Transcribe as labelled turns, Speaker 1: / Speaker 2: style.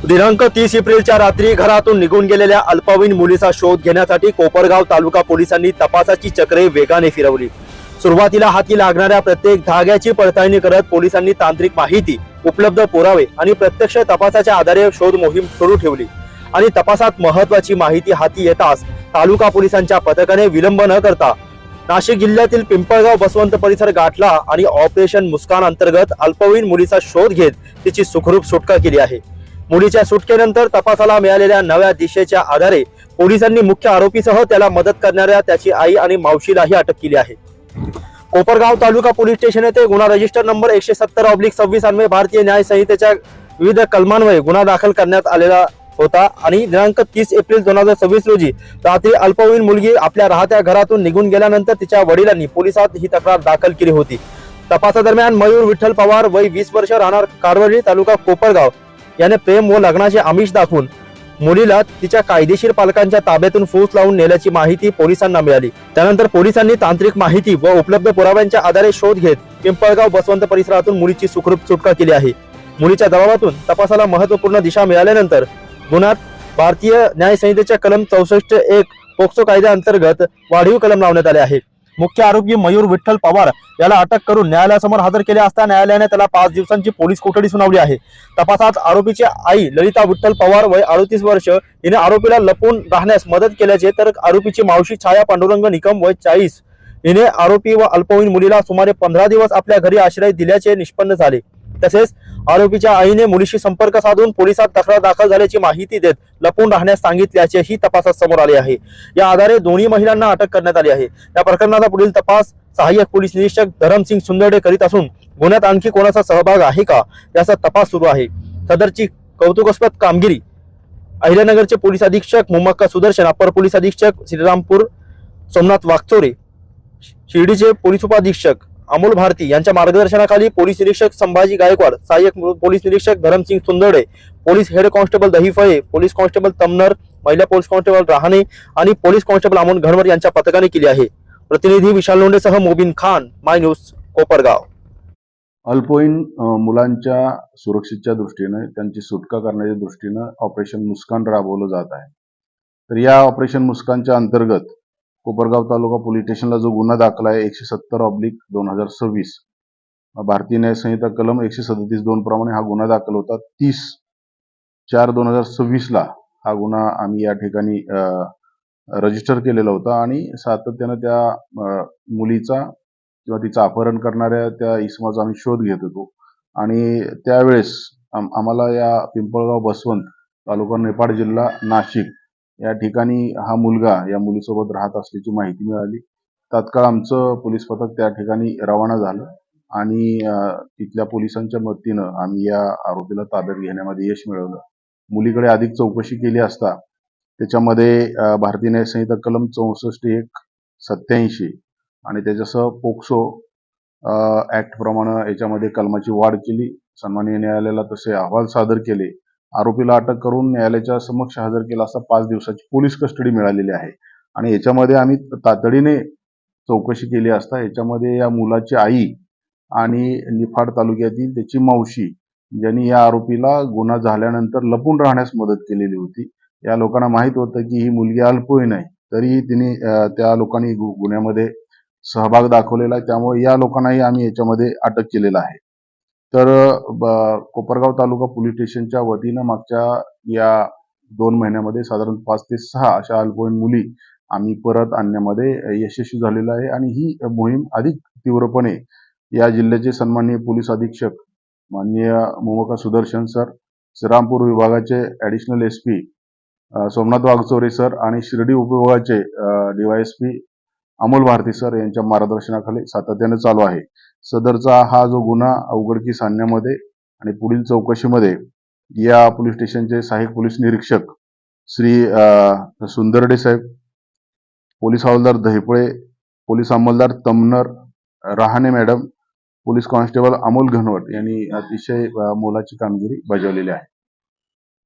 Speaker 1: दिनांक 30 एप्रिलच्या रात्री घरातून निघून गेलेल्या अल्पवयीन मुलीचा शोध घेण्यासाठी कोपरगाव तालुका पोलिसांनी तपासाची चक्रे वेगाने फिरवली। सुरुवातीला हाती लागणाऱ्या प्रत्येक धाग्याची पडताळणी करत पोलिसांनी तांत्रिक माहिती, उपलब्ध पुरावे आणि प्रत्यक्ष तपासाच्या आधारे शोध मोहीम सुरू ठेवली आणि तपासात महत्त्वाची माहिती हाती येताच तालुका पोलिसांच्या पथकाने विलंब न करता नाशिक जिल्ह्यातील पिंपळगाव बसवंत परिसर गाठला आणि ऑपरेशन मुस्कान अंतर्गत अल्पवयीन मुलीचा शोध घेत तिची सुखरूप सुटका केली आहे। मुलीच्या सुटकेनंतर तपासाला मिळालेल्या नव्या दिशेच्या आधारे पोलिसांनी मुख्य आरोपीसह त्याला मदत करणाऱ्या त्याची आई आणि मावशीलाही अटक केली आहे। कोपरगाव तालुका पोलीस स्टेशन येथे गुन्हा रजिस्टर नंबर 170/26 अन्वये भारतीय न्याय संहितेच्या विविध कलमान्वये गुन्हा दाखल करण्यात आलेला होता आणि दिनांक 30 एप्रिल 2026 रोजी रात्री अल्पवयीन मुलगी आपल्या राहत्या घरातून निघून गेल्यानंतर तिच्या वडिलांनी पोलिसात ही तक्रार दाखल केली होती। तपासादरम्यान मयूर विठ्ठल पवार वय 20 वर्ष राहणार कारवली तालुका कोपरगाव याने प्रेम व लग्नाचे आमिष दाखवून मुलीला तिच्या कायदेशीर पालकांच्या ताब्यातून फूस लावून नेल्याची माहिती पोलिसांना मिळाली। त्यानंतर पोलिसांनी तांत्रिक माहिती व उपलब्ध पुराव्यांच्या आधारे शोध घेत पिंपळगाव बसवंत परिसरातून मुलीची सुखरूप सुटका केली आहे। मुलीच्या दबावातून तपासाला महत्त्वपूर्ण दिशा मिळाल्यानंतर गुन्ह्यात भारतीय न्याय संहितेच्या कलम 64(1) पोक्सो कायद्याअंतर्गत वाढीव कलम लावण्यात आले आहे। मुख्य आरोपी मयूर विठ्ठल पवार याला अटक करून न्यायालयासमोर हजर केले असता न्यायालयाने त्याला 5 दिवसांची पोलीस कोठडी सुनावली आहे। तपासात आरोपीची आई ललिता विठ्ठल पवार वय 38 वर्ष हिने आरोपीला लपून राहण्यास मदत केल्याचे, तर आरोपीची मावशी छाया पांडुरंग निकम वय 40 हिने आरोपी व अल्पवयीन मुलीला सुमारे 15 दिवस आपल्या घरी आश्रय दिल्याचे निष्पन्न झाले। तसेच आरोपीच्या आईने मुलीशी संपर्क साधून पोलिसात तक्रार दाखल झाल्याची माहिती देत लपून राहण्यास सांगितल्याचेही तपासात समोर आले आहे। या आधारे दोन्ही महिलांना अटक करण्यात आली आहे। या प्रकरणाचा पुढील तपास सहाय्यक पोलीस निरीक्षक धरमसिंग सुंदरडे करीत असून गुन्ह्यात आणखी कोणाचा सहभाग आहे का याचा तपास सुरू आहे। सदरची कौतुकास्पद कामगिरी अहिल्यानगरचे पोलीस अधीक्षक मुमक्का सुदर्शन, अपर पोलीस अधीक्षक श्रीरामपूर सोमनाथ वागचोरे, शिर्डीचे पोलीस उपाधीक्षक अमोल भारती यांच्या मार्गदर्शनाखाली पोलीस निरीक्षक संभाजी गायकवाड, सहाय्यक पोलीस निरीक्षक Dharamsingh Sundarde, police head constable Dahiphale, police constable Tamnar, महिला पोलीस कॉन्स्टेबल राहणे आणि पोलीस कॉन्स्टेबल अमोल घनवर यांच्या पथकाने केली आहे। प्रतिनिधी विशाल लोंढेसह मोबिन खान, माय न्यूज कोपरगाव।
Speaker 2: अल्पवयीन मुलांच्या सुरक्षेच्या दृष्टीने त्यांची सुटका करण्याच्या दृष्टीने ऑपरेशन मुस्कान राबवलं जात आहे। तर या ऑपरेशन मुस्कानच्या अंतर्गत कोपरगाव तालुका पोलीस स्टेशनला जो गुन्हा दाखल आहे 170/2026 भारतीय न्याय संहिता कलम 137(2) प्रमाणे हा गुन्हा दाखल होता। 30/4/2026 ला हा गुन्हा आम्ही या ठिकाणी रजिस्टर केलेला होता आणि सातत्याने त्या मुलीचा किंवा तिचं अपहरण करणाऱ्या त्या इसमाचा आम्ही शोध घेत होतो आणि त्यावेळेस आम्हाला या पिंपळगाव बसवंत तालुका नेपाळ जिल्हा नाशिक या ठिकाणी हा मुलगा या मुलीसोबत राहत असल्याची माहिती मिळाली। तात्काळ आमचं पोलीस पथक त्या ठिकाणी रवाना झालं आणि तिथल्या पोलिसांच्या मदतीनं आम्ही या आरोपीला ताब्यात घेण्यामध्ये यश मिळवलं। मुलीकडे अधिक चौकशी केली असता त्याच्यामध्ये भारतीय न्याय संहिता कलम 64(1)87 आणि त्याच्यासह पोक्सो ऍक्ट प्रमाणे याच्यामध्ये कलमाची वाढ केली। सन्माननीय न्यायालयाला तसे अहवाल सादर केले। आरोपीला अटक करून न्यायालयाच्या समक्ष हजर केला असता 5 दिवसाची पोलीस कस्टडी मिळालेली आहे आणि याच्यामध्ये आम्ही तातडीने चौकशी केली असता याच्यामध्ये या मुलाची आई आणि निफाड तालुक्यातील त्याची मावशी ज्यांनी या आरोपीला गुन्हा झाल्यानंतर लपून राहण्यास मदत केलेली होती। या लोकांना माहित होतं की ही मुलगी अल्पवयीन आहे, तरीही तिने त्या लोकांनी गुन्ह्यामध्ये सहभाग दाखवलेला आहे, त्यामुळे या लोकांनाही आम्ही याच्यामध्ये अटक केलेला आहे। तर कोपरगाव तालुका पोलीस स्टेशनच्या वतीनं मागच्या या 2 महिन्यामध्ये साधारण 5 ते 6 अशा अल्पवयीन मुली आम्ही परत आणण्यामध्ये यशस्वी झालेलो आहे आणि ही मोहीम अधिक तीव्रपणे या जिल्ह्याचे सन्माननीय पोलीस अधीक्षक माननीय मुमक्का सुदर्शन सर, श्रीरामपूर विभागाचे ॲडिशनल SP सोमनाथ वागचोरे सर आणि शिर्डी उपविभागाचे DYSP अमोल भारती सर यांच्या मार्गदर्शनाखाली सातत्याने चालू आहे। सदरचा हा जो गुन्हा उघडकीस आणण्यामध्ये आणि पुढील चौकशीमध्ये या पोलीस स्टेशनचे सहाय्यक पोलीस निरीक्षक श्री सुंदरडे साहेब, पोलीस हवालदार दहिफळे, पोलीस अंमलदार तमनर, राहणे madam, police constable Amol Ghanwat यांनी अतिशय मोलाची कामगिरी बजावलेली आहे।